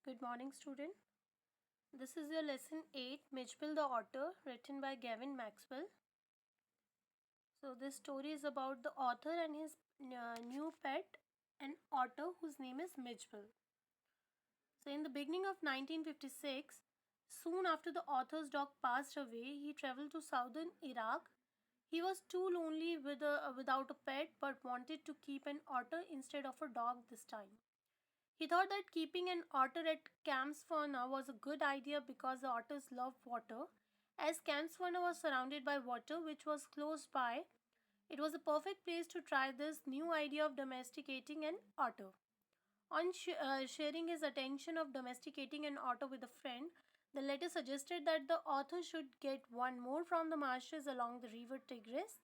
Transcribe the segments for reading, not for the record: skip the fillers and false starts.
Good morning, student. This is your lesson 8, Mitchell the Otter, written by Gavin Maxwell. So, this story is about the author and his new pet, an otter whose name is Mitchell. So, in the beginning of 1956, soon after the author's dog passed away, he traveled to southern Iraq. He was too lonely without a pet but wanted to keep an otter instead of a dog this time. He thought that keeping an otter at Camsfurna was a good idea because the otters love water. As Camsfurna was surrounded by water, which was close by, it was a perfect place to try this new idea of domesticating an otter. On sharing his attention of domesticating an otter with a friend, the letter suggested that the author should get one more from the marshes along the river Tigris,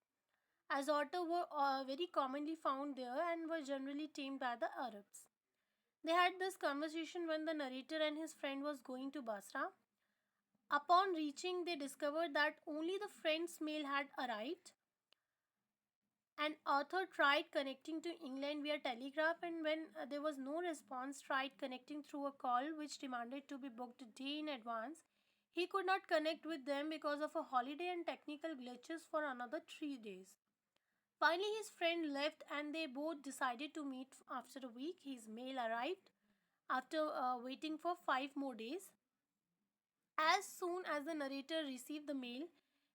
as otter were very commonly found there and were generally tamed by the Arabs. They had this conversation when the narrator and his friend was going to Basra. Upon reaching, they discovered that only the friend's mail had arrived. An author tried connecting to England via telegraph, and when there was no response, tried connecting through a call which demanded to be booked a day in advance. He could not connect with them because of a holiday and technical glitches for another 3 days. Finally, his friend left and they both decided to meet after a week. His mail arrived after waiting for 5 more days. As soon as the narrator received the mail,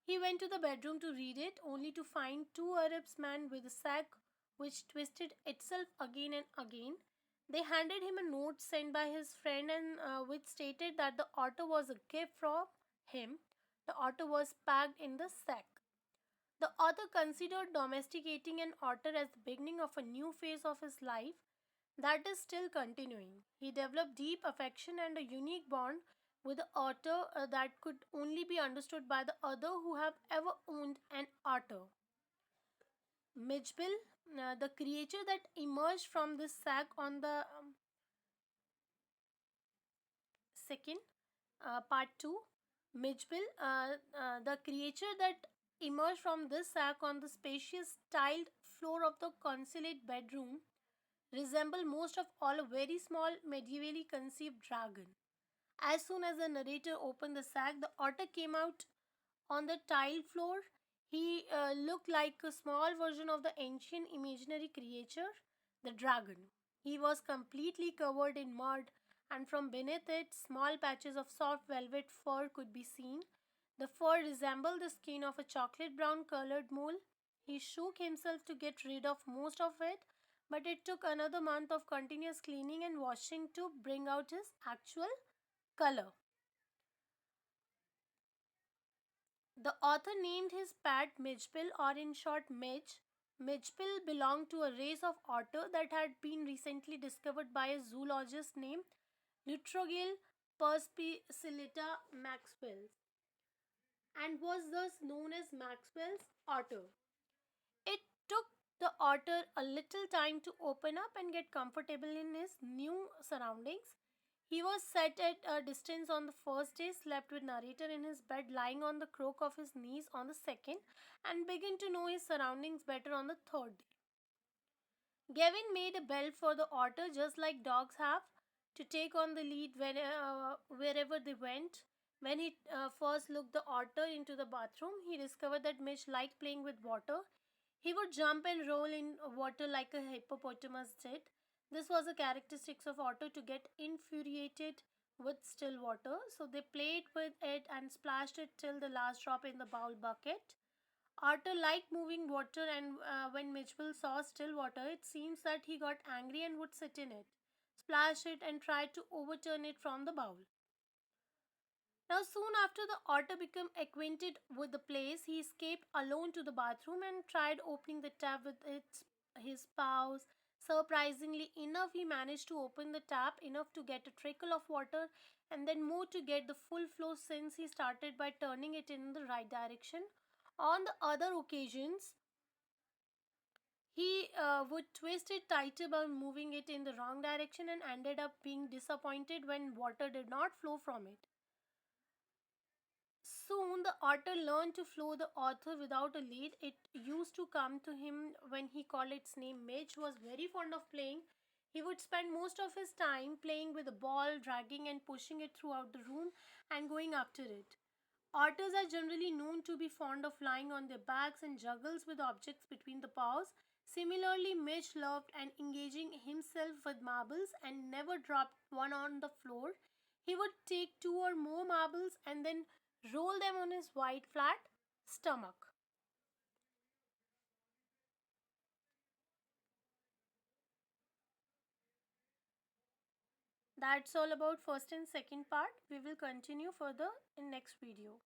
he went to the bedroom to read it, only to find two Arabsmen with a sack which twisted itself again and again. They handed him a note sent by his friend and which stated that the otter was a gift from him. The otter was packed in the sack. The author considered domesticating an otter as the beginning of a new phase of his life that is still continuing. He developed deep affection and a unique bond with the otter that could only be understood by the other who have ever owned an otter. Mitchell, the creature that emerged from this sack on the second part 2. Mitchell, the creature that emerged from this sack on the spacious tiled floor of the consulate bedroom resemble most of all a very small medievally conceived dragon. As soon as the narrator opened the sack, the otter came out on the tiled floor. He looked like a small version of the ancient imaginary creature, the dragon. He was completely covered in mud, and from beneath it, small patches of soft velvet fur could be seen. The fur resembled the skin of a chocolate brown colored mole. He shook himself to get rid of most of it, but it took another month of continuous cleaning and washing to bring out his actual color. The author named his pet Midgepil, or in short Midge. Midgepil belonged to a race of otter that had been recently discovered by a zoologist named Lutrogil perspicillata maxwell and was thus known as Maxwell's otter. It took the otter a little time to open up and get comfortable in his new surroundings. He was set at a distance on the first day, slept with narrator in his bed, lying on the crook of his knees on the second, and began to know his surroundings better on the third day. Gavin made a bell for the otter just like dogs have to take on the lead wherever they went. When he first looked the otter into the bathroom, he discovered that Mitch liked playing with water. He would jump and roll in water like a hippopotamus did. This was a characteristic of otter to get infuriated with still water. So they played with it and splashed it till the last drop in the bowl bucket. Otter liked moving water, and when Mitchell saw still water, it seems that he got angry and would sit in it, splash it, and try to overturn it from the bowl. Now, soon after the otter became acquainted with the place, he escaped alone to the bathroom and tried opening the tap with his paws. Surprisingly enough, he managed to open the tap enough to get a trickle of water and then more to get the full flow since he started by turning it in the right direction. On the other occasions, he would twist it tighter by moving it in the wrong direction and ended up being disappointed when water did not flow from it. Soon the otter learned to flow the author without a lead. It used to come to him when he called its name. Midge was very fond of playing. He would spend most of his time playing with a ball ball, dragging and pushing it throughout the room and going after it. Otters are generally known to be fond of lying on their backs and juggles with objects between the paws. Similarly, Mitch loved and engaging himself with marbles and never dropped one on the floor. He would take two or more marbles and then roll them on his wide, flat stomach. That's all about first and second part. We will continue further in next video.